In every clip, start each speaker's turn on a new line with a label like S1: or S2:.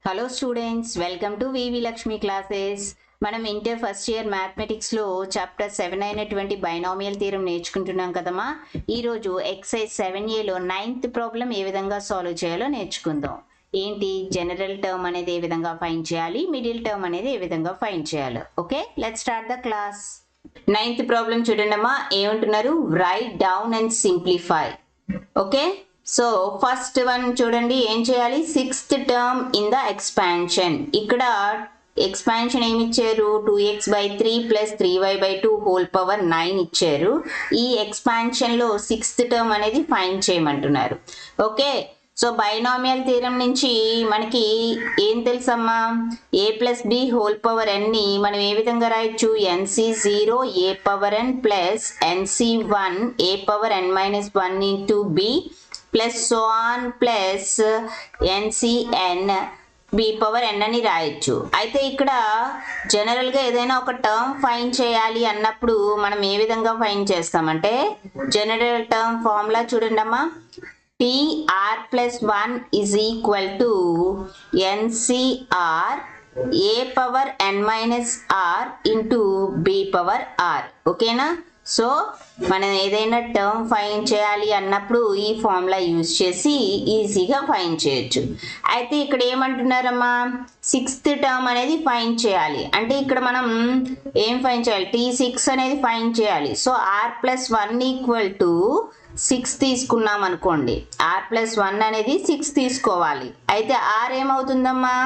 S1: Hello students, welcome to VV Lakshmi classes. మనం inter first year మ్యాథమెటిక్స్లో chapter 7 అయినటువంటి బైనామియల్ థియరం నేర్చుకుంటున్నాం కదమ్మా. ఈరోజు ఎక్సైజ్ 7Aలో 9th ప్రాబ్లం ఏ విధంగా సాల్వ్ చేయాలో నేర్చుకుందాం. ఏంటి జనరల్ టర్మ్ అనేది ఏ విధంగా ఫైండ్ చేయాలి, మిడిల్ టర్మ్ అనేది ఏ విధంగా ఫైండ్ చేయాలి. Okay, let's start the class. 9th problem చూడండమ్మా, ఏమంటున్నారు? Right down and simplify. Okay, so first one చూడండి, ఏం చేయాలి? 6th term in the expansion. ఇక్కడ ఎక్స్పాన్షన్ ఏమి ఇచ్చారు? 2x/3 plus 3y/2 whole power 9 ఇచ్చారు. ఈ ఎక్స్పాన్షన్ లో 6th టర్మ్ అనేది ఫైండ్ చేయమంటున్నారు. ఓకే, సో బైనామియల్ థియరం నుంచి మనకి ఏం తెలుసమ్మా? a plus b whole power n ని మనం ఏ విధంగా రాయొచ్చు? nc0 a power n plus nc1 a power n-1 into b plus so on plus ncn b power n అని రాయొచ్చు. అయితే ఇక్కడ జనరల్గా ఏదైనా ఒక టర్మ్ ఫైండ్ చేయాలి అన్నప్పుడు మనం ఏ విధంగా ఫైండ్ చేస్తామంటే, జనరల్ టర్మ్ ఫార్ములా చూడండి అమ్మా. tr plus 1 is equal to ncr a power n-r into b power r. ఓకేనా? సో మనం ఏదైనా టర్మ్ ఫైండ్ చేయాలి అన్నప్పుడు ఈ ఫార్ములా యూజ్ చేసి ఈజీగా ఫైండ్ చేయొచ్చు. అయితే ఇక్కడ ఏమంటున్నారమ్మా? 6th టర్మ్ అనేది ఫైండ్ చేయాలి అంటే ఇక్కడ మనం ఏం ఫైండ్ చేయాలి? t6 అనేది ఫైండ్ చేయాలి. So r plus 1 equal to 6 తీసుకున్నాం అనుకోండి. r ప్లస్ 1 అనేది 6 తీసుకోవాలి. అయితే r ఏమవుతుందమ్మా?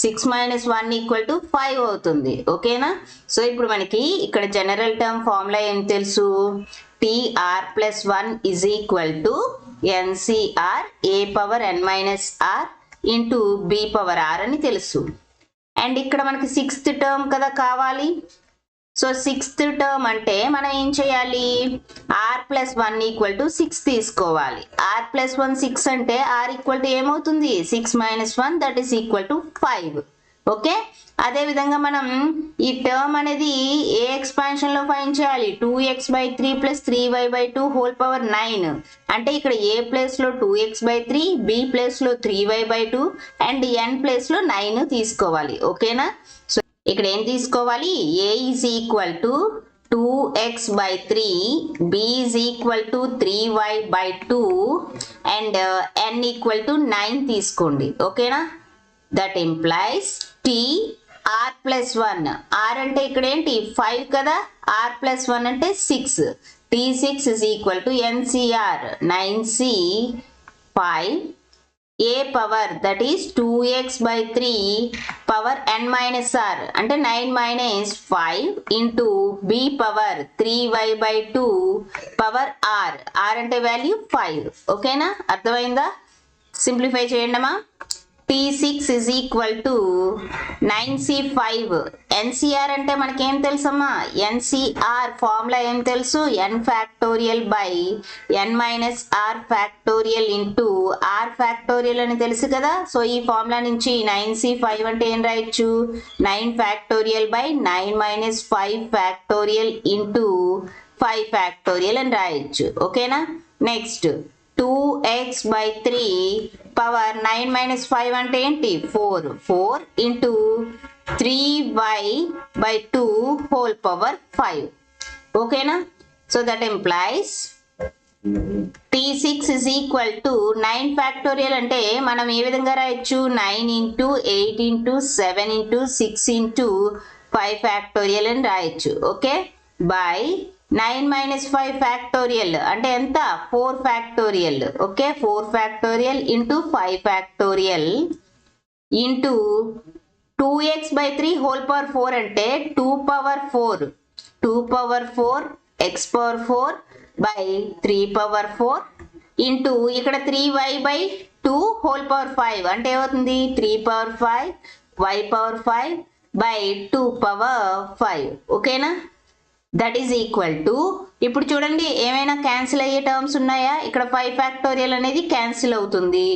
S1: 6 మైనస్ 1 ఈక్వల్ టు 5 అవుతుంది. ఓకేనా? సో ఇప్పుడు మనకి ఇక్కడ జనరల్ టర్మ్ ఫార్ములా ఏం తెలుసు? tr plus 1 is equal to ncr a power n-r into b power r అని తెలుసు. అండ్ ఇక్కడ మనకి 6th టర్మ్ కదా కావాలి. సో 6th టర్మ్ అంటే మనం ఏం చేయాలి? r ప్లస్ 1 ఈక్వల్ టు 6 తీసుకోవాలి. r ప్లస్ 1 6 అంటే r ఈక్వల్ టు ఏమవుతుంది? 6 minus 1 that is equal to 5. Okay, అదేవిధంగా మనం ఈ టర్మ్ అనేది ఏ ఎక్స్పాన్షన్ లో ఫైండ్ చేయాలి? 2x/3 plus 3y/2 whole power 9 అంటే ఇక్కడ a ప్లేస్ లో 2x/3, b ప్లేస్ లో 3y/2 అండ్ n ప్లేస్ లో 9 తీసుకోవాలి. ఓకేనా? సో ఇక్కడ ఏం తీసుకోవాలి? a is equal to 2x/3, b is equal to 3y/2 and n equal to 9 తీసుకోండి. ఓకేనా? That implies r plus 1. r అంటే ఇక్కడ ఏంటి? 5 కదా. r ప్లస్ 1 అంటే 6. t6 is equal to ncr 9c 5 a power that is 2x/3 power n-r అంటే 9 minus 5 into b power 3y/2 power r. r అంటే value 5. ఓకేనా? అర్థమైందా? సింప్లిఫై చేయండి అమ్మా. t6 is equal to 9c5. ncr అంటే మనకేం తెలుసమ్మా? ncr ఫార్ములా ఏం తెలుసు? n factorial by n-r factorial into r factorial అని తెలుసు కదా. సో ఈ ఫార్ములా నుంచి 9c5 అంటే ఏం రాయొచ్చు? 9 factorial by 9 - 5 factorial into 5 factorial అని రాయొచ్చు. ఓకేనా? నెక్స్ట్ 2x/3 పవర్ 9 - 5 అంటే ఏంటి? 4 ఇంటూ 3y/2 హోల్ పవర్ 5. ఓకేనా? So that implies t6 is equal to 9 factorial అంటే మనం ఏ విధంగా రాయొచ్చు? 9 into 8 into 7 into 6 into 5 factorial అని రాయొచ్చు. ఓకే, బై 9 - 5 ఫ్యాక్టోరియల్ అంటే ఎంత? 4 factorial. Okay, 4 factorial into 5 factorial into 2x/3 whole power 4 అంటే 2 power 4 x power 4 by 3 power 4 into ఇక్కడ 3y/2 హోల్ పవర్ 5 అంటే ఏమవుతుంది? 3 power 5 y power 5 by 2 power 5. ఓకేనా? That is equal to, ఇప్పుడు చూడండి ఏమైనా క్యాన్సిల్ అయ్యే టర్మ్స్ ఉన్నాయా? ఇక్కడ 5 ఫ్యాక్టోరియల్ అనేది క్యాన్సిల్ అవుతుంది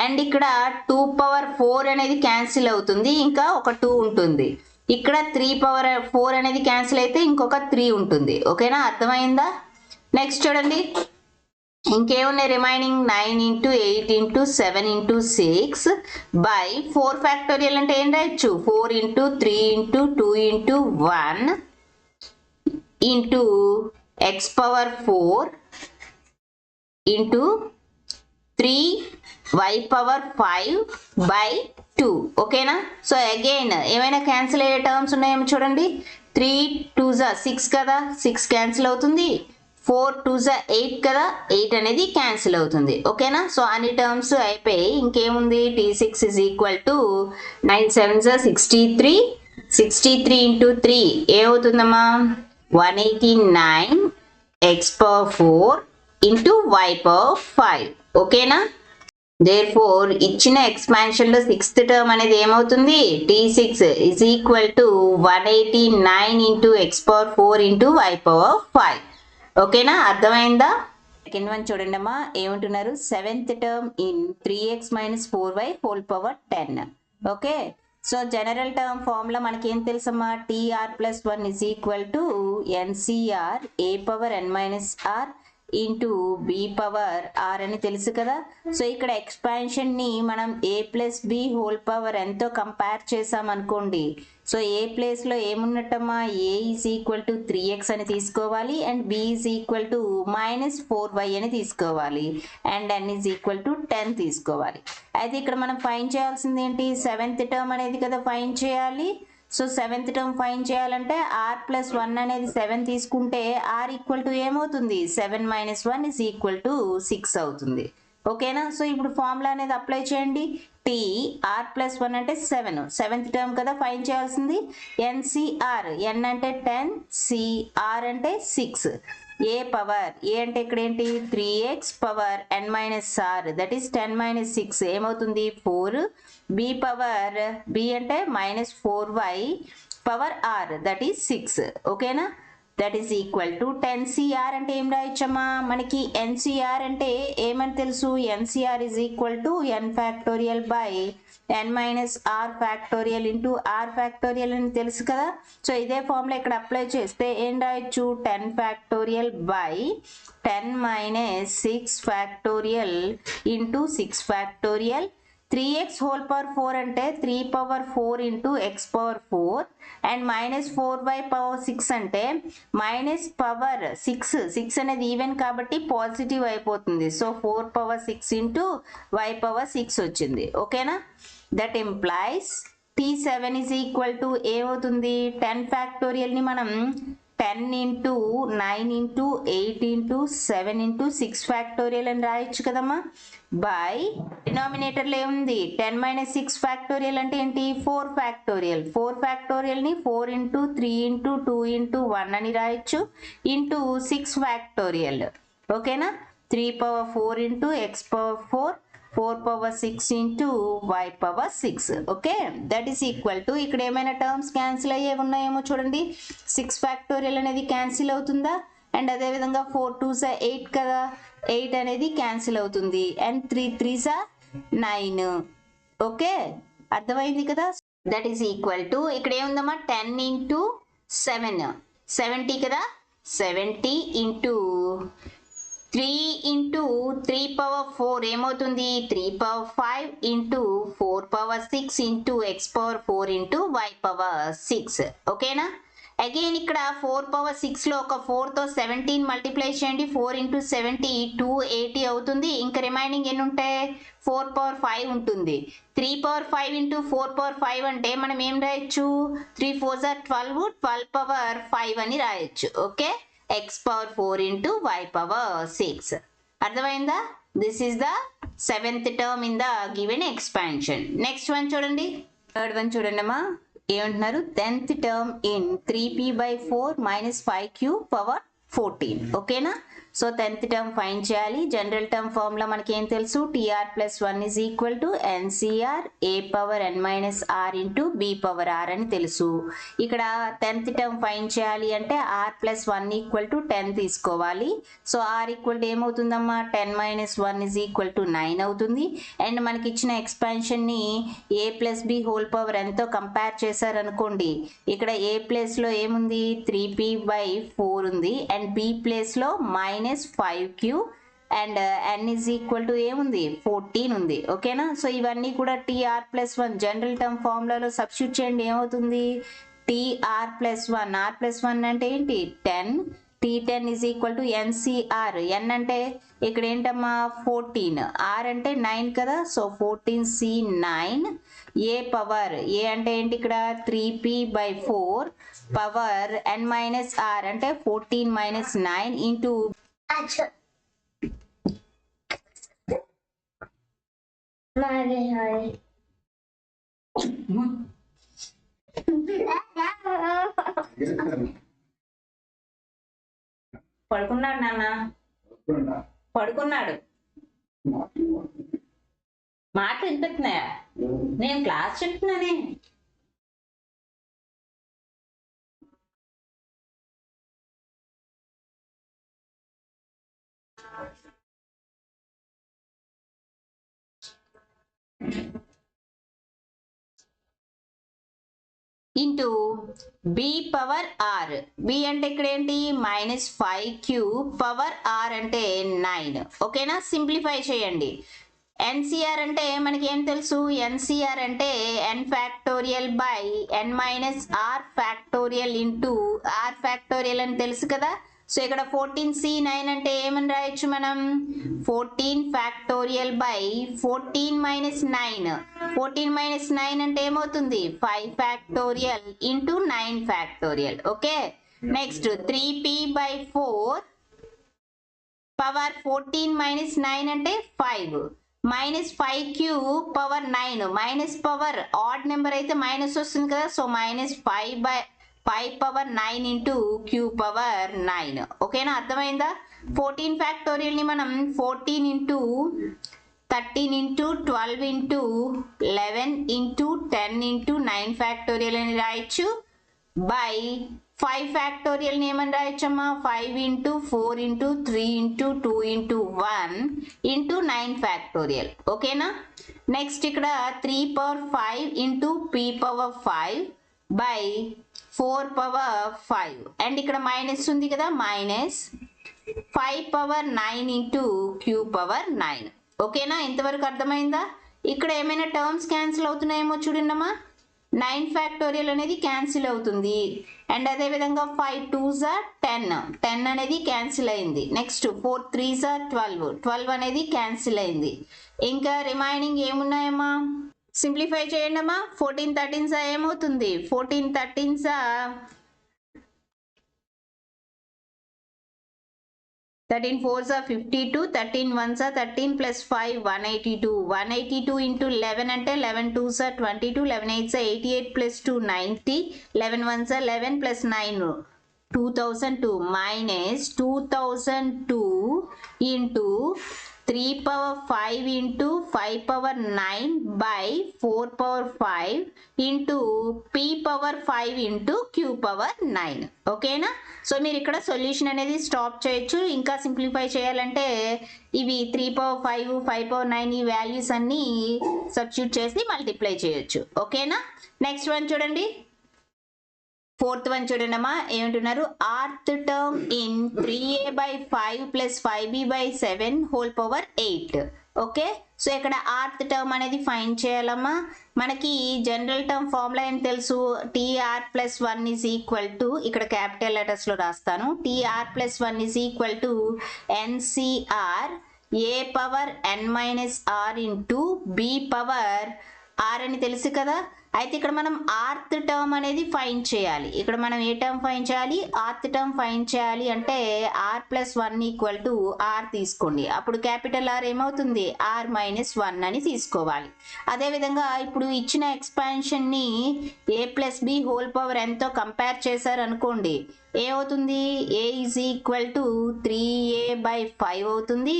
S1: అండ్ ఇక్కడ 2 పవర్ 4 అనేది క్యాన్సిల్ అవుతుంది, ఇంకా ఒక 2 ఉంటుంది. ఇక్కడ 3 పవర్ 4 అనేది క్యాన్సిల్ అయితే ఇంకొక 3 ఉంటుంది. ఓకేనా? అర్థమైందా? నెక్స్ట్ చూడండి, ఇంకేమున్నాయి remaining 9 into 8 into 7 into 6 by 4 factorial అంటే ఏం రాయొచ్చు 4 into 3 into 2 into 1 into x power 4 into 3 y power 5 by 2 ఓకేనా. సో అగైన్ ఏమైనా క్యాన్సిల్ అయ్యే టర్మ్స్ ఉన్నాయేమో చూడండి. 3 2 6 కదా, 6 క్యాన్సిల్ అవుతుంది. 4 2 8 కదా, 8 అనేది క్యాన్సిల్ అవుతుంది ఓకేనా. సో అన్ని టర్మ్స్ అయిపోయి ఇంకేముంది t6 is equal to 9 7 63 63 into 3 ఏమవుతుందమ్మా 189 x power 4 into y power 5 ఓకేనా. therefore ఇచ్చిన ఎక్స్పాన్షన్ లో 6th టర్మ్ అనేది ఏమవుతుంది t6 is equal to 189 into x power 4 into y power 5 ఓకేనా. అర్థమైందా. సెకండ్ వన్ చూడండి అమ్మా ఏమంటున్నారు 7th term in 3x minus 4y whole power 10 okay. So general term formula మనకి ఏం తెలుసమ్మా TR plus 1 is equal to NCR a power n minus r into b power r అని తెలుసు కదా. సో ఇక్కడ ఎక్స్పాన్షన్ ని మనం a plus b whole power ఎంతో కంపేర్ చేసామనుకోండి. సో ఏ ప్లేస్ లో ఏమున్నట్టమ్మా a is equal to 3x అని తీసుకోవాలి and b is equal to -4y అని తీసుకోవాలి and n is equal to 10 తీసుకోవాలి. అయితే ఇక్కడ మనం ఫైండ్ చేయాల్సింది ఏంటి 7th టర్మ్ అనేది కదా ఫైండ్ చేయాలి. సో 7th టర్మ్ ఫైండ్ చేయాలంటే ఆర్ ప్లస్ 1 అనేది 7 తీసుకుంటే ఆర్ ఈక్వల్ టు ఏమవుతుంది 7 మైనస్ 1 ఇస్ ఈక్వల్ టు 6 అవుతుంది ఓకేనా. సో ఇప్పుడు ఫార్ములా అనేది అప్లై చేయండి. టీ ఆర్ ప్లస్ 1 అంటే 7th టర్మ్ కదా ఫైండ్ చేయాల్సింది. ఎన్సిఆర్ ఎన్ అంటే 10 సిఆర్ అంటే 6 ఏ పవర్ ఏ అంటే ఇక్కడ ఏంటి 3x power n minus r that is 10 minus 6 ఏమవుతుంది 4 బి పవర్ బి అంటే -4y power r that is 6 ఓకేనా. That is equal to 10cr అంటే ఏం రాయొచ్చమ్మా మనకి ncr అంటే ఏమని తెలుసు ncr is equal to n factorial by n minus r factorial into r factorial అని తెలుసు కదా. సో ఇదే ఫార్ములా ఇక్కడ అప్లై చేస్తే ఏం రాయొచ్చు 10 factorial by 10 minus 6 factorial into 6 factorial 3x whole power 4 అంటే 3 power 4 into x power 4 and -4y power 6 అంటే మైనస్ పవర్ 6 అనేది ఈవెన్ కాబట్టి పాజిటివ్ అయిపోతుంది. So 4 power 6 into y power 6 వచ్చింది ఓకేనా. That implies t7 is equal to ఏమవుతుంది 10 ఫ్యాక్టోరియల్ని మనం 10 into 9 into 8 into 7 into 6 factorial అని రాయొచ్చు కదమ్మా. బై డినామినేటర్లో ఏముంది 10 మైనస్ 6 ఫ్యాక్టోరియల్ అంటే ఏంటి 4 ఫ్యాక్టోరియల్ 4 ఫ్యాక్టోరియల్ని 4 ఇంటూ 3 ఇంటూ 2 ఇంటూ 1 అని రాయొచ్చు ఇంటూ 6 ఫ్యాక్టోరియల్ ఓకేనా. 3 power 4 into x power 4 4 power 6 into y power 6 okay. That is equal to ఇక్కడ ఏమైనా టర్మ్స్ క్యాన్సిల్ అయ్యే ఉన్నాయేమో చూడండి 6 ఫ్యాక్టోరియల్ అనేది క్యాన్సిల్ అవుతుందా అండ్ అదేవిధంగా 4 2 8 కదా 8 అనేది క్యాన్సిల్ అవుతుంది అండ్ 3 3 9 ఓకే అర్థమైంది కదా. దట్ ఈస్ ఈక్వల్ టు ఇక్కడ ఏముందమ్మా 10 ఇంటూ 7 70 కదా 70 ఇంటూ 3 ఇంటూ 3 పవర్ 4 ఏమవుతుంది 3 power 5 into 4 power 6 into x power 4 into y power 6 ఓకేనా. అగైన్ ఇక్కడ 4 పవర్ 6లో ఒక 4తో 17 మల్టిప్లై చేయండి 4 ఇంటూ 70 280 అవుతుంది. ఇంకా రిమైనింగ్ ఎన్ని ఉంటాయి 4 పవర్ 5 ఉంటుంది. 3 పవర్ 5 ఇంటూ 4 పవర్ 5 అంటే మనం ఏం రాయొచ్చు 3 4 12 12 పవర్ 5 అని రాయొచ్చు okay. x power 4 into y power 6 అర్థమైందా. This is the 7th term in the given expansion. Next one చూడండి థర్డ్ వన్ చూడండి అమ్మా ఏమంటున్నారు 10th term in 3p/4 minus 5q power 14 ఓకేనా. సో 10th టర్మ్ ఫైండ్ చేయాలి. General term formula మనకి ఏం తెలుసు TR plus 1 is equal to NCR a power n minus r into b power r అని తెలుసు. ఇక్కడ 10th టర్మ్ ఫైండ్ చేయాలి అంటే ఆర్ ప్లస్ 1 ఈక్వల్ టు 10 తీసుకోవాలి. సో ఆర్ ఈక్వల్ టు ఏమవుతుందమ్మా 10 మైనస్ 1 ఈజ్ ఈక్వల్ టు 9 అవుతుంది అండ్ మనకి ఇచ్చిన ఎక్స్పాన్షన్ని a plus b whole power ఎంతో కంపేర్ చేశారనుకోండి ఇక్కడ ఏ ప్లేస్లో ఏముంది 3p/4 ఉంది అండ్ బి ప్లేస్లో -5q and n is equal to ఏముంది 14 ఉంది ఓకేనా. సో ఇవన్నీ కూడా TR+1 జనరల్ టర్మ్ ఫార్ములాలో సబ్స్టిట్యూట్ చేయండి, ఏమవుతుంది TR+1, R+1 అంటే ఏంటి 10, T10 is equal to NCR, n అంటే ఇక్కడ ఏంటమ్మా 14, R అంటే 9 కదా, సో 14C9, ఏ పవర్ ఏ అంటే ఏంటి ఇక్కడ 3p/4 పవర్ n-r అంటే 14 - 9 ఇంటూ పడుకున్నాడు నాన్న, పడుకున్నాడు. మాట వినిపిస్తున్నాయా? నేను క్లాస్ చెప్తున్నానే. Into b power r, b అంటే ఇక్కడ ఏంటి -5q పవర్ r అంటే 9 ఓకేనా. సింప్లిఫై చేయండి. NCR అంటే మనకి ఏం తెలుసు, NCR అంటే n factorial by n - r factorial into r factorial అని తెలుసు కదా. సో ఇక్కడ 14C9 అంటే ఏమని రాయొచ్చు మనం 14 ఫ్యాక్టోరియల్ బై 14 - 9, 14 - 9 అంటే ఏమవుతుంది 5 factorial into 9 factorial okay. Next 3p/4 power 14 - 9 అంటే 5 -5q power 9, minus power odd number అయితే మైనస్ వస్తుంది కదా, so -5 power 9 into q power 9 ఓకేనా. అర్థమైందా? 14 ఫ్యాక్టోరియల్ ని మనం 14 into 13 into 12 into 11 into 10 into 9 factorial అని రాయొచ్చు, బై 5 ఫ్యాక్టోరియల్ ని ఏమని రాయొచ్చమ్మా 5 into 4 into 3 into 2 into 1 into 9 factorial ఓకేనా. నెక్స్ట్ ఇక్కడ 3 power 5 into p power 5 by 4 power 5 and ఇక్కడ మైనస్ ఉంది కదా, -5 పవర్ 9 ఇంటూ q పవర్ 9 ఓకేనా. ఇంతవరకు అర్థమైందా? ఇక్కడ ఏమైనా టర్మ్స్ క్యాన్సిల్ అవుతున్నాయేమో చూడండమ్మా. 9 ఫ్యాక్టోరియల్ అనేది క్యాన్సిల్ అవుతుంది అండ్ అదే విధంగా 5 2s are 10 అనేది క్యాన్సిల్ అయింది. నెక్స్ట్ 4 3s are 12 అనేది క్యాన్సిల్ అయింది. ఇంకా రిమైనింగ్ ఏమున్నాయమ్మా, సింప్లిఫై చేయండి అమ్మా. 14 13s ఏమవుతుంది 14 13s 13 4s 52, 13 1s 13 plus 5 182, 182 into 11 అంటే 11 2s 22, 11 8s 88 plus 2 90, 11 1s 11 plus 9 2002 minus 2002 into 3 power 5 into 5 power 9 by 4 power 5 into p power 5 into q power 9 ఓకేనా. So మీరు ఇక్కడ సొల్యూషన్ అనేది స్టాప్ చేయొచ్చు. ఇంకా సింప్లిఫై చేయాలంటే ఇవి 3 పవర్ 5 5 పవర్ 9 ఈ వాల్యూస్ అన్ని సబ్స్టిట్యూట్ చేసి మల్టిప్లై చేయొచ్చు ఓకేనా. నెక్స్ట్ వన్ చూడండి, ఫోర్త్ వన్ చూడండి అమ్మా. ఏమంటున్నారు, rth term in 3a/5 plus 5b/7 whole power 8 okay. So ఇక్కడ ఆర్త్ టర్మ్ అనేది ఫైండ్ చేయాలమ్మా. మనకి జనరల్ టర్మ్ ఫార్ములా ఏం తెలుసు, TR+1 ఈజ్ ఈక్వల్ టు, ఇక్కడ క్యాపిటల్ లెటర్స్ లో రాస్తాను, TR+1 is equal to NCR A power n-r into b power r అని తెలుసు కదా. అయితే ఇక్కడ మనం ఆర్త్ టర్మ్ అనేది ఫైండ్ చేయాలి. ఇక్కడ మనం ఏ టర్మ్ ఫైండ్ చేయాలి, ఆర్త్ టర్మ్ ఫైండ్ చేయాలి అంటే R+1 ఈక్వల్ టు R తీసుకోండి. అప్పుడు క్యాపిటల్ R ఏమవుతుంది R-1 అని తీసుకోవాలి. అదేవిధంగా ఇప్పుడు ఇచ్చిన ఎక్స్పాన్షన్ని a+b హోల్ పవర్ nతో కంపేర్ చేశారు అనుకోండి, ఏమవుతుంది a is equal to 3a/5 అవుతుంది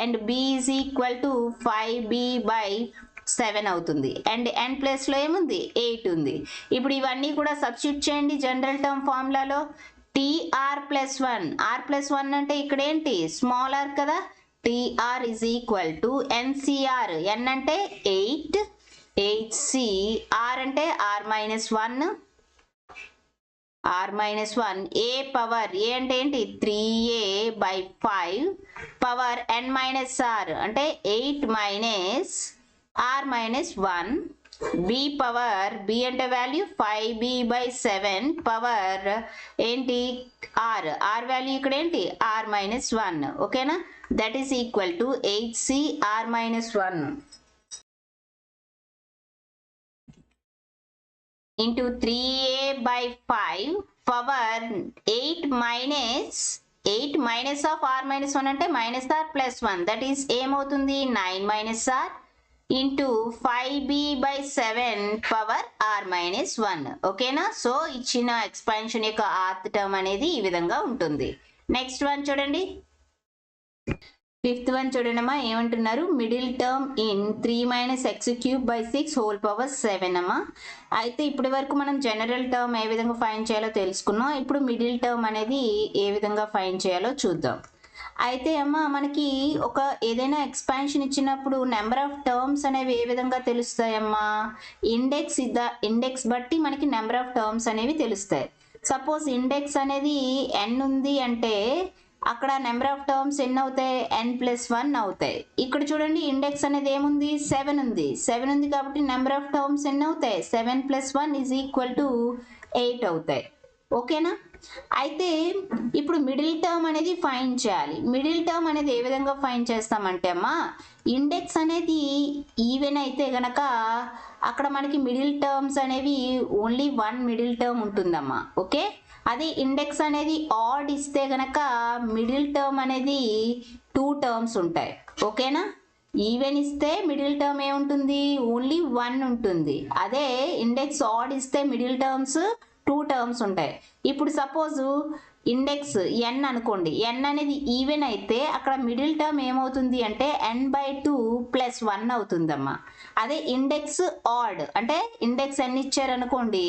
S1: and b is equal to 5b/7 అవుతుంది అండ్ n ప్లేస్ లో ఏముంది 8 ఉంది. ఇప్పుడు ఇవన్నీ కూడా సబ్స్టిట్యూట్ చేయండి జనరల్ టర్మ్ ఫార్ములాలో. TR+1, R+1 అంటే ఇక్కడ ఏంటి స్మాల్ r కదా, TR is equal to NCR, n అంటే 8, 8c, r అంటే R-1 r minus 1 a power a అంటే ఏంటి 3a by 5 power n minus r అంటే 8 minus r minus 1 b power b అంటే వాల్యూ 5b by 7 పవర్ ఏంటి r value ఇక్కడ ఏంటి r minus 1 ఓకేనా that is equal to 8c r minus 1 into 3a by 5 power 8 minus of r minus 1 అంటే minus r plus 1 that is ఏమవుతుంది 9 minus r into 5b by 7 power r minus 1 ఓకేనా so ఇచ్చిన expansion యొక్క ఆర్త్ term అనేది ఈ విధంగా ఉంటుంది next one చూడండి ఫిఫ్త్ వన్ చూడండమ్మా ఏమంటున్నారు middle term in 3 minus x cube by 6 whole power 7 అమ్మా అయితే ఇప్పటి వరకు మనం జనరల్ టర్మ్ ఏ విధంగా ఫైండ్ చేయాలో తెలుసుకున్నాం ఇప్పుడు మిడిల్ టర్మ్ అనేది ఏ విధంగా ఫైండ్ చేయాలో చూద్దాం అయితే అమ్మ మనకి ఒక ఏదైనా ఎక్స్పాన్షన్ ఇచ్చినప్పుడు నెంబర్ ఆఫ్ టర్మ్స్ అనేవి ఏ విధంగా తెలుస్తాయమ్మా ఇండెక్స్ బట్టి మనకి నెంబర్ ఆఫ్ టర్మ్స్ అనేవి తెలుస్తాయి సపోజ్ ఇండెక్స్ అనేది n ఉంది అంటే అక్కడ నెంబర్ ఆఫ్ టర్మ్స్ ఎన్ని అవుతాయి n+1 అవుతాయి ఇక్కడ చూడండి ఇండెక్స్ అనేది ఏముంది 7 ఉంది కాబట్టి నెంబర్ ఆఫ్ టర్మ్స్ ఎన్ని అవుతాయి 7+1 = 8 అవుతాయి ఓకేనా అయితే ఇప్పుడు మిడిల్ టర్మ్ అనేది ఫైండ్ చేయాలి మిడిల్ టర్మ్ అనేది ఏ విధంగా ఫైండ్ చేస్తామంటే అమ్మా ఇండెక్స్ అనేది ఈవెన్ అయితే గనక అక్కడ మనకి మిడిల్ టర్మ్స్ అనేవి ఓన్లీ 1 మిడిల్ టర్మ్ ఉంటుందమ్మా ఓకే అదే ఇండెక్స్ అనేది ఆడ్ ఇస్తే గనక మిడిల్ టర్మ్ అనేది 2 టర్మ్స్ ఉంటాయి ఓకేనా ఈవెన్ ఇస్తే మిడిల్ టర్మ్ ఏముంటుంది ఓన్లీ 1 ఉంటుంది అదే ఇండెక్స్ ఆడ్ ఇస్తే మిడిల్ టర్మ్స్ 2 టర్మ్స్ ఉంటాయి ఇప్పుడు సపోజ్ ఇండెక్స్ n అనుకోండి n అనేది ఈవెన్ అయితే అక్కడ మిడిల్ టర్మ్ ఏమవుతుంది అంటే n/2 + 1 అవుతుందమ్మా అదే ఇండెక్స్ ఆడ్ అంటే ఇండెక్స్ n ఇచ్చారు అనుకోండి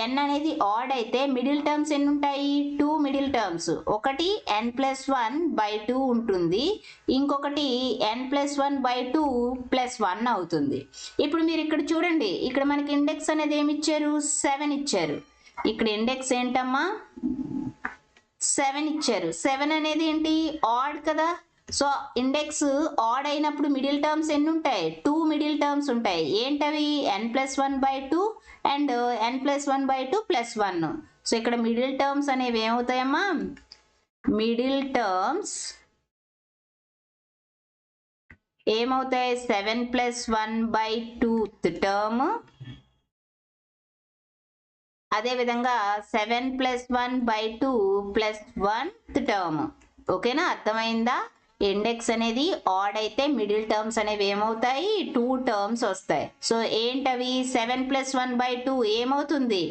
S1: n అనేది ఆడ్ అయితే మిడిల్ టర్మ్స్ ఎన్ని ఉంటాయి 2 మిడిల్ టర్మ్స్ ఒకటి n+1/2 ఉంటుంది ఇంకొకటి n+1/2 + 1 అవుతుంది ఇప్పుడు మీరు ఇక్కడ చూడండి ఇక్కడ మనకి ఇండెక్స్ అనేది ఏమి ఇచ్చారు 7 ఇచ్చారు ఇక్కడ ఇండెక్స్ ఏంటమ్మా 7 ఇచ్చారు 7 అనేది ఏంటి ఆడ్ కదా సో ఇండెక్స్ ఆడ్ అయినప్పుడు మిడిల్ టర్మ్స్ ఎన్ని ఉంటాయి 2 మిడిల్ టర్మ్స్ ఉంటాయి ఏంటవి n+1/2 అండ్ n+1/2 + 1 సో ఇక్కడ మిడిల్ టర్మ్స్ అనేవి ఏమవుతాయమ్మా మిడిల్ టర్మ్స్ ఏమవుతాయి 7+1/2 టర్మ్ అదే విధంగా 7+1/2 + 1 టర్మ్ ఓకేనా అర్థమైందా ఇండెక్స్ అనేది ఆడ్ అయితే మిడిల్ టర్మ్స్ అనేవి ఏమవుతాయి 2 టర్మ్స్ వస్తాయి సో ఏంటవి 7+1/2 ఏమవుతుంది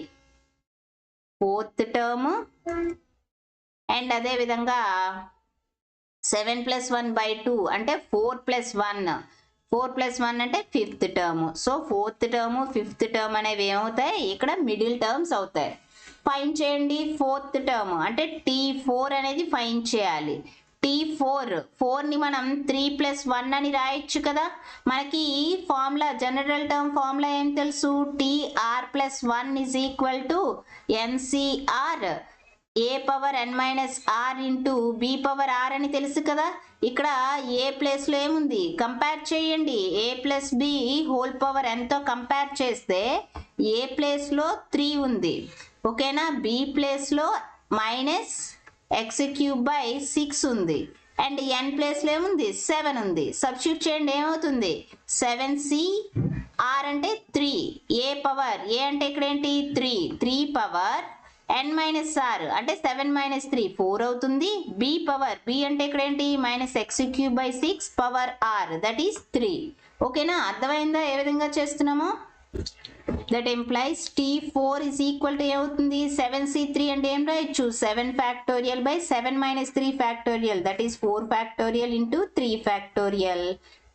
S1: 4th టర్మ్ అండ్ అదే విధంగా 7+1/2 అంటే 4+1 4+1 అంటే 5th term so 4th term 5th term అనేవి ఏమవుతాయి ఇక్కడ మిడిల్ టర్మ్స్ అవుతాయి ఫైండ్ చేయండి 4th టర్మ్ అంటే t4 అనేది ఫైండ్ చేయాలి t4 ని మనం 3+1 అని రాయొచ్చు కదా మనకి ఫార్ములా జనరల్ టర్మ్ ఫార్ములా ఏం తెలుసు tr+1 = ncr a power n minus r into b power r అని తెలుసు కదా ఇక్కడ a ప్లేస్లో ఏముంది కంపేర్ చేయండి a plus b whole power nతో కంపేర్ చేస్తే a ప్లేస్లో 3 ఉంది ఓకేనా b ప్లేస్లో -x³ / 6 ఉంది అండ్ n ప్లేస్లో ఏముంది 7 ఉంది సబ్స్టిట్యూట్ చేయండి ఏమవుతుంది 7c r అంటే 3 a పవర్ a అంటే ఇక్కడ ఏంటి 3 పవర్ n మైనస్ r అంటే 7 - 3 4 అవుతుంది b పవర్ b అంటే ఇక్కడ ఏంటి -x³ / 6 power r that is 3 ఓకేనా అర్థమైందా ఏ విధంగా చేస్తున్నామో దట్ ఇంప్లైస్ t4 ఏమవుతుంది 7c3 అంటే ఏం రాయొచ్చు 7 factorial / 7 - 3 factorial that is 4 factorial into 3 factorial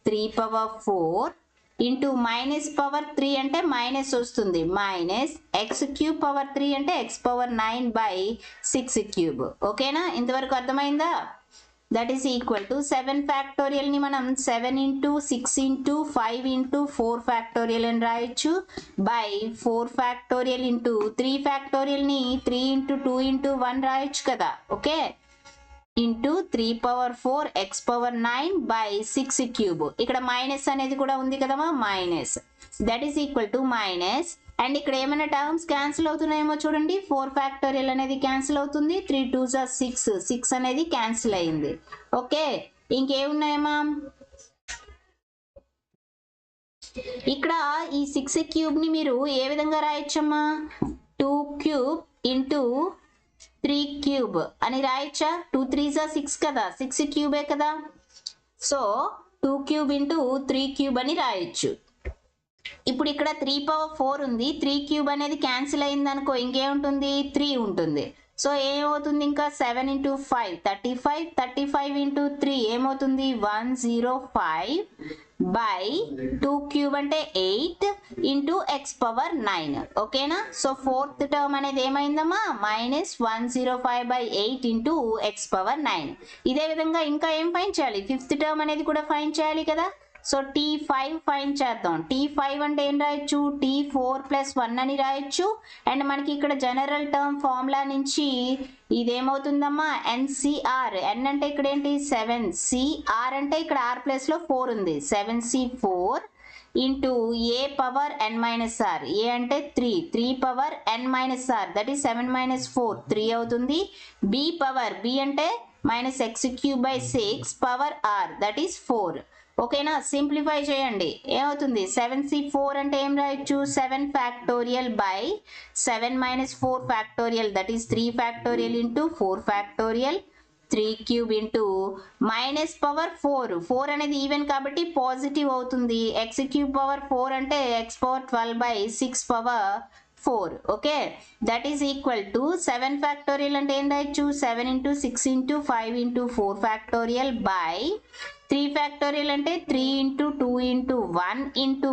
S1: 3 power 4 into minus power 3 అంటే మైనస్ వస్తుంది -x³ పవర్ 3 అంటే x పవర్ 9/6³ ఓకేనా ఇంతవరకు అర్థమైందా దట్ ఈస్ ఈక్వల్ టు 7 ఫ్యాక్టోరియల్ని మనం 7 ఇంటూ 6 ఇంటూ 5 ఇంటూ 4 ఫ్యాక్టోరియల్ అని రాయొచ్చు by 4 factorial into 3 ఫ్యాక్టోరియల్ని 3 into 2 into 1 రాయొచ్చు కదా okay into 3 power 4 X power 9 by 6 cube ఇక్కడ మైనస్ అనేది కూడా ఉంది కదమ్మా minus that is equal to minus and ఇక్కడ ఏమైనా టర్మ్స్ క్యాన్సిల్ అవుతున్నాయేమో చూడండి 4 ఫ్యాక్టోరియల్ అనేది క్యాన్సిల్ అవుతుంది 3 2s are 6 అనేది క్యాన్సిల్ అయింది ఓకే ఇంకేమున్నాయమ్మా ఇక్కడ ఈ 6 క్యూబ్ ని మీరు ఏ విధంగా రాయొచ్చమ్మా 2 క్యూబ్ ఇంటూ 3 క్యూబ్ అని రాయొచ్చా 2 3s are 6 కదా 6 క్యూబే కదా సో 2 క్యూబ్ ఇంటూ 3 క్యూబ్ అని రాయొచ్చు ఇప్పుడు ఇక్కడ 3 పవర్ 4 ఉంది 3 క్యూబ్ అనేది క్యాన్సిల్ అయింది అనుకో ఇంకేముంటుంది 3 ఉంటుంది సో ఏమవుతుంది ఇంకా 7 ఇంటూ 5 35 35 ఇంటూ 3 ఏమవుతుంది 105 బై 2 క్యూబ్ అంటే 8 ఇంటూ ఎక్స్ పవర్ 9 ఓకేనా సో ఫోర్త్ టర్మ్ అనేది ఏమైందమ్మా minus 105 by 8 into x power 9 ఇదే విధంగా ఇంకా ఏం ఫైండ్ చేయాలి ఫిఫ్త్ టర్మ్ అనేది కూడా ఫైండ్ చేయాలి కదా సో T5 ఫైండ్ చేద్దాం T5 అంటే ఏం రాయొచ్చు T4 ప్లస్ 1 అని రాయొచ్చు అండ్ మనకి ఇక్కడ జనరల్ టర్మ్ ఫార్ములా నుంచి ఇదేమవుతుందమ్మా NCR N అంటే ఇక్కడ ఏంటి 7CR అంటే ఇక్కడ R ప్లస్ లో 4 ఉంది 7C4 into a power n minus r a అంటే 3 power n minus r that is 7 minus 4 3 అవుతుంది బి పవర్ బి అంటే minus x cube by 6 power r that is 4 ఓకేనా సింప్లిఫై చేయండి ఏమవుతుంది 7c4 అంటే ఏం రాయొచ్చు 7 factorial by 7 minus 4 factorial that is 3 factorial into 4 factorial 3 cube into minus power 4 అనేది even కాబట్టి పాజిటివ్ అవుతుంది ఎక్స్ క్యూబ్ పవర్ 4 అంటే x power 12 by 6 power 4 okay that is equal to 7 factorial అంటే ఏం రాయొచ్చు 7 into 6 into 5 into 4 factorial by 3 factorial అంటే 3 into 2 into 1 into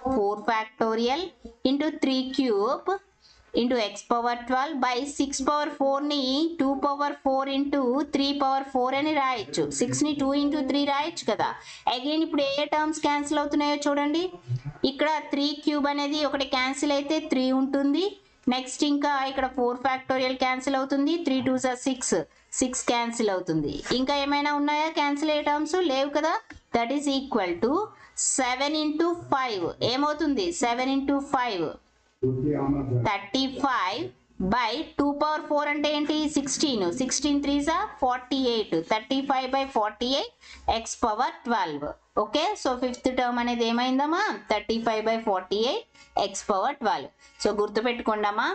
S1: 4 factorial into 3 cube into x power 12 by 6 power 4ని 2 power 4 into 3 power 4 అని రాయొచ్చు 6ని 2 into 3 రాయొచ్చు కదా again ఇప్పుడు ఏ టర్మ్స్ క్యాన్సిల్ అవుతున్నాయో చూడండి ఇక్కడ 3 క్యూబ్ అనేది ఒకటి క్యాన్సిల్ అయితే 3 ఉంటుంది నెక్స్ట్ ఇంకా ఇక్కడ 4 ఫ్యాక్టోరియల్ క్యాన్సిల్ అవుతుంది 3 2s are 6 క్యాన్సిల్ అవుతుంది ఇంకా ఏమైనా ఉన్నాయా క్యాన్సిల్ అయ్యే టర్మ్స్ లేవు కదా that is equal to 7 into 5 ఏమవుతుంది 7 ఇంటూ 5 35 బై 2 పవర్ 4 అంటే ఏంటి 16 3s are 48 35 by 48 X power 12 okay so fifth term అనేది ఏమైందమ్మా 35 బై 48 ఎక్స్ పవర్ 12 సో గుర్తుపెట్టుకోండమ్మా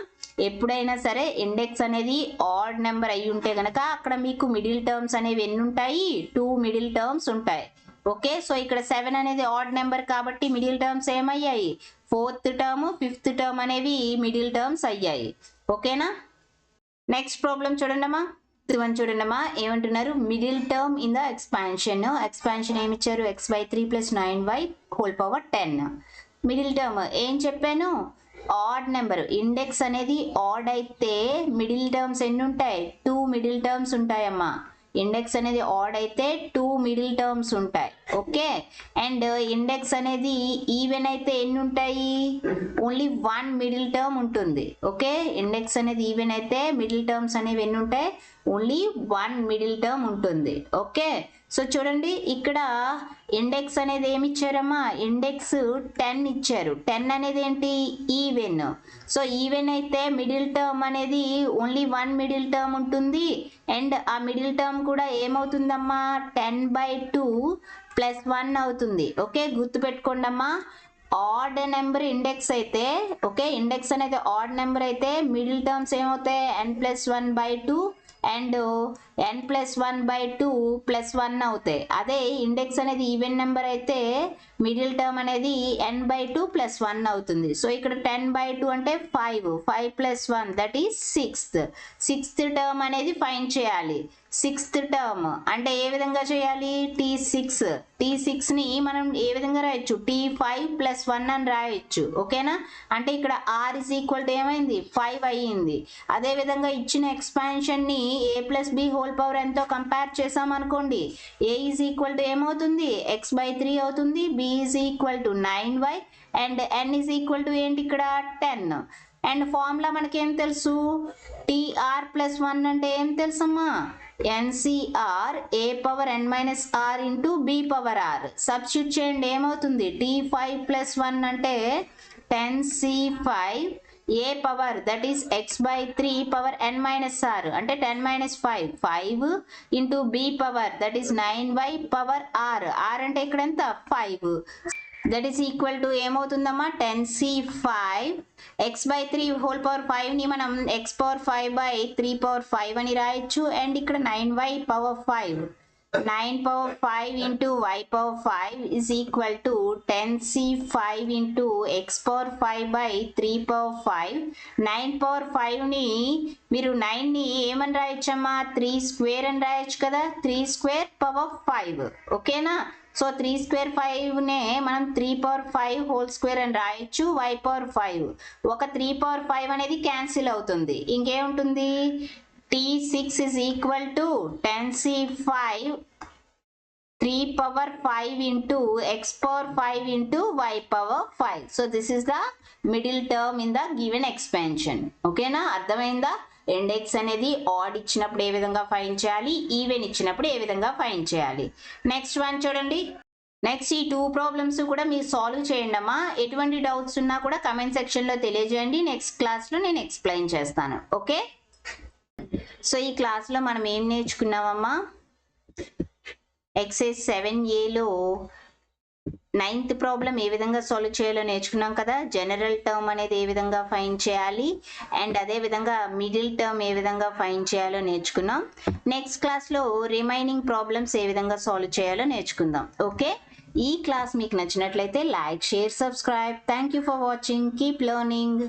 S1: ఎప్పుడైనా సరే ఇండెక్స్ అనేది ఆడ్ నెంబర్ అయి ఉంటే గనక అక్కడ మీకు మిడిల్ టర్మ్స్ అనేవి ఎన్ని ఉంటాయి 2 మిడిల్ టర్మ్స్ ఉంటాయి ఓకే సో ఇక్కడ 7 అనేది ఆడ్ నెంబర్ కాబట్టి మిడిల్ టర్మ్స్ ఏమయ్యాయి ఫోర్త్ టర్మ్ ఫిఫ్త్ టర్మ్ అనేవి మిడిల్ టర్మ్స్ అయ్యాయి ఓకేనా నెక్స్ట్ ప్రాబ్లం చూడండమ్మా చూడండమ్మా ఏమంటున్నారు middle term in the expansion ఏమి ఇచ్చారు x/3 plus 9y whole power 10 middle term ఏం చెప్పాను ఆడ్ నెంబర్ ఇండెక్స్ అనేది ఆడ్ అయితే మిడిల్ టర్మ్స్ ఎన్ని ఉంటాయి 2 మిడిల్ టర్మ్స్ ఉంటాయమ్మా ఇండెక్స్ అనేది ఆడ్ అయితే 2 మిడిల్ టర్మ్స్ ఉంటాయి ఓకే అండ్ ఇండెక్స్ అనేది ఈవెన్ అయితే ఎన్ని ఉంటాయి ఓన్లీ 1 మిడిల్ టర్మ్ ఉంటుంది ఓకే ఇండెక్స్ అనేది ఈవెన్ అయితే మిడిల్ టర్మ్స్ అనేవి ఎన్ని ఉంటాయి ఓన్లీ 1 మిడిల్ టర్మ్ ఉంటుంది ఓకే సో చూడండి ఇక్కడ ఇండెక్స్ అనేది ఏమి ఇచ్చారమ్మా ఇండెక్స్ 10 ఇచ్చారు 10 అనేది ఏంటి ఈవెన్ సో ఈవెన్ అయితే మిడిల్ టర్మ్ అనేది ఓన్లీ 1 మిడిల్ టర్మ్ ఉంటుంది అండ్ ఆ మిడిల్ టర్మ్ కూడా ఏమవుతుందమ్మా 10/2 ప్లస్ 1 అవుతుంది ఓకే గుర్తుపెట్టుకోండమ్మా ఆడ్ నెంబర్ ఇండెక్స్ అయితే ఓకే ఇండెక్స్ అనేది ఆడ్ నెంబర్ అయితే మిడిల్ టర్మ్స్ ఏమవుతాయి n+1/2 అండ్ n+1/2 ప్లస్ 1 అవుతాయి అదే ఇండెక్స్ అనేది ఈవెన్ నెంబర్ అయితే మిడిల్ టర్మ్ అనేది n/2 ప్లస్ 1 అవుతుంది సో ఇక్కడ 10/2 అంటే 5 plus 1 that is 6th term అనేది ఫైండ్ చేయాలి 6th టర్మ్ అంటే ఏ విధంగా చేయాలి T6 ని మనం ఏ విధంగా రాయొచ్చు T5 ప్లస్ 1 అని రాయొచ్చు ఓకేనా అంటే ఇక్కడ R ఈజ్ ఈక్వల్ టు ఏమైంది 5 అయ్యింది అదే విధంగా ఇచ్చిన ఎక్స్పాన్షన్ ని a plus b whole whole power ఎంతో కంపేర్ చేసాం అనుకోండి, a ఈజ్ ఈక్వల్ టు ఏమవుతుంది, x/3 అవుతుంది, b is equal to 9y and n is equal to ఏంటి ఇక్కడ 10. అండ్ ఫార్ములా మనకేం తెలుసు, tr+1 అంటే ఏం తెలుసమ్మా, NCR a power n minus r into b power r. Substitute చేయండి ఏమవుతుంది, t5+1 అంటే 10c5 a power that is x/3 power n minus r అంటే 10 minus 5 into b power that is 9y power r. r అంటే ఇక్కడ ఎంత 5, that is equal to ఏమవుతుందమ్మా 10c5 x/3 whole power 5ని మనం x⁵3/5 అని రాయొచ్చు. అండ్ ఇక్కడ 9y power 5, 9 power 5 into y power 5 is equal to 10c5 into x⁵3 power 5. 9 power 5ని మీరు 9ని ఏమని రాయొచ్చమ్మా 3 స్క్వేర్ అని రాయొచ్చు కదా, 3 స్క్వేర్ పవర్ 5. ఓకేనా. సో 3 స్క్వేర్ 5నే మనం 3 పవర్ 5 హోల్ స్క్వేర్ అని రాయొచ్చు, y పవర్ 5. ఒక 3 పవర్ 5 అనేది క్యాన్సిల్ అవుతుంది, ఇంకేముంటుంది t6 is equal to 10c5 3 power 5 into x power 5 into y power 5. So this is the middle term in the given expansion. Okay na, అర్థమైందా. Index అనేది add ఇచ్చినప్పుడు ఏ విధంగా ఫైండ్ చేయాలి, even ఇచ్చినప్పుడు ఏ విధంగా ఫైండ్ చేయాలి. నెక్స్ట్ వన్ చూడండి. Next ఈ 2 ప్రాబ్లమ్స్ కూడా మీరు సాల్వ్ చేయండి అమ్మా. ఎటువంటి డౌట్స్ ఉన్నా కూడా కమెంట్ సెక్షన్లో తెలియజేయండి, నెక్స్ట్ క్లాస్లో నేను ఎక్స్ప్లెయిన్ చేస్తాను. ఓకే. సో ఈ క్లాస్లో మనం ఏం నేర్చుకున్నామమ్మా, ఎక్సైజ్ 7Aలో 9th ప్రాబ్లం ఏ విధంగా సాల్వ్ చేయాలో నేర్చుకున్నాం కదా. జనరల్ టర్మ్ అనేది ఏ విధంగా ఫైండ్ చేయాలి అండ్ అదే విధంగా మిడిల్ టర్మ్ ఏ విధంగా ఫైండ్ చేయాలో నేర్చుకున్నాం. నెక్స్ట్ క్లాస్లో రిమైనింగ్ ప్రాబ్లమ్స్ ఏ విధంగా సాల్వ్ చేయాలో నేర్చుకుందాం. ఓకే. ఈ క్లాస్ మీకు నచ్చినట్లయితే like, share, subscribe. Thank you for watching. Keep learning.